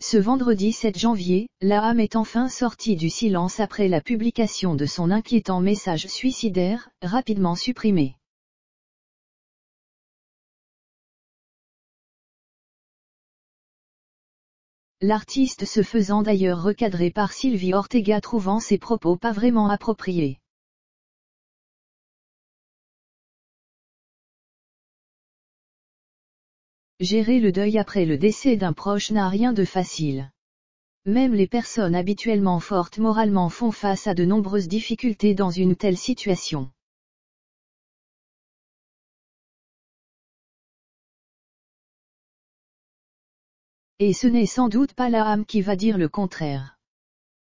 Ce vendredi 7 janvier, Laham est enfin sortie du silence après la publication de son inquiétant message suicidaire, rapidement supprimé. L'artiste se faisant d'ailleurs recadrer par Sylvie Ortega trouvant ses propos pas vraiment appropriés. Gérer le deuil après le décès d'un proche n'a rien de facile. Même les personnes habituellement fortes moralement font face à de nombreuses difficultés dans une telle situation. Et ce n'est sans doute pas Laham qui va dire le contraire.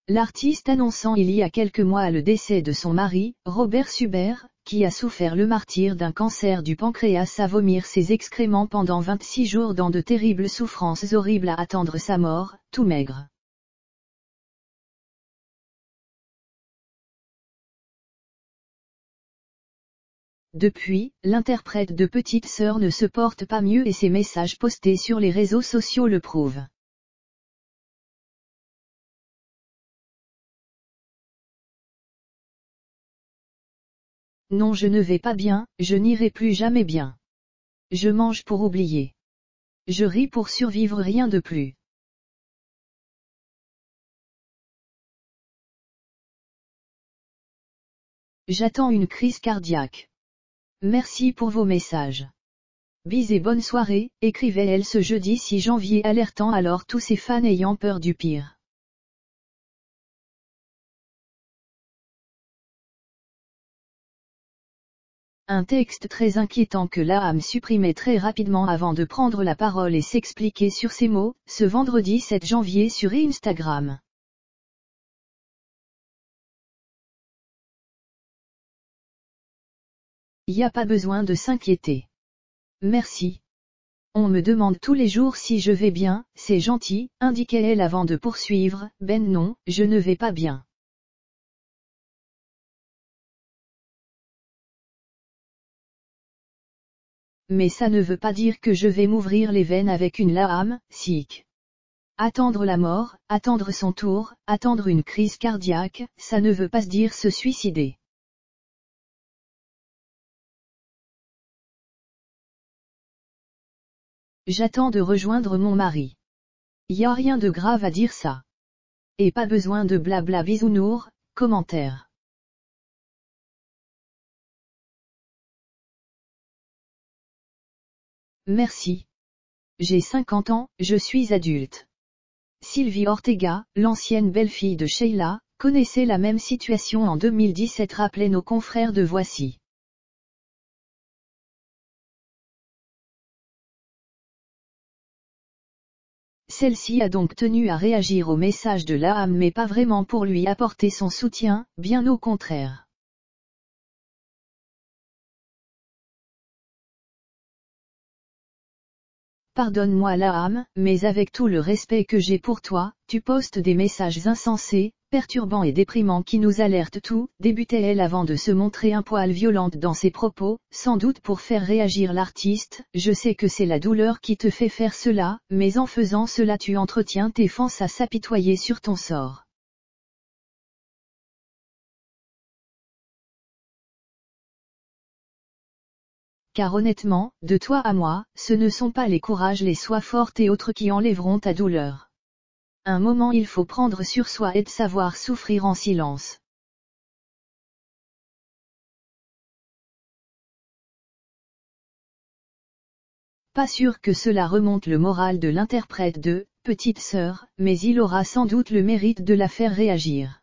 L'artiste annonçant il y a quelques mois le décès de son mari, Robert Subert, qui a souffert le martyre d'un cancer du pancréas à vomir ses excréments pendant 26 jours dans de terribles souffrances horribles à attendre sa mort, tout maigre. Depuis, l'interprète de Petite Sœur ne se porte pas mieux et ses messages postés sur les réseaux sociaux le prouvent. Non, je ne vais pas bien, je n'irai plus jamais bien. Je mange pour oublier. Je ris pour survivre, rien de plus. J'attends une crise cardiaque. Merci pour vos messages. Bis et bonne soirée, écrivait-elle ce jeudi 6 janvier, alertant alors tous ses fans ayant peur du pire. Un texte très inquiétant que Laham supprimait très rapidement avant de prendre la parole et s'expliquer sur ses mots, ce vendredi 7 janvier sur Instagram. Y a pas besoin de s'inquiéter. Merci. On me demande tous les jours si je vais bien, c'est gentil, indiquait-elle avant de poursuivre, ben non, je ne vais pas bien. Mais ça ne veut pas dire que je vais m'ouvrir les veines avec une Laham, sick. Attendre la mort, attendre son tour, attendre une crise cardiaque, ça ne veut pas se dire se suicider. J'attends de rejoindre mon mari. Y a rien de grave à dire ça. Et pas besoin de blabla bisounours, commentaire. Merci. J'ai 50 ans, je suis adulte. Sylvie Ortega, l'ancienne belle-fille de Sheila, connaissait la même situation en 2017, rappelaient nos confrères de Voici. Celle-ci a donc tenu à réagir au message de Laham, mais pas vraiment pour lui apporter son soutien, bien au contraire. Pardonne-moi Laham, mais avec tout le respect que j'ai pour toi, tu postes des messages insensés, perturbants et déprimants qui nous alertent tout, débutait-elle avant de se montrer un poil violente dans ses propos, sans doute pour faire réagir l'artiste. Je sais que c'est la douleur qui te fait faire cela, mais en faisant cela tu entretiens tes fans à s'apitoyer sur ton sort. Car honnêtement, de toi à moi, ce ne sont pas les courages, les sois fortes et autres qui enlèveront ta douleur. Un moment il faut prendre sur soi et de savoir souffrir en silence. Pas sûr que cela remonte le moral de l'interprète de Petite Sœur, mais il aura sans doute le mérite de la faire réagir.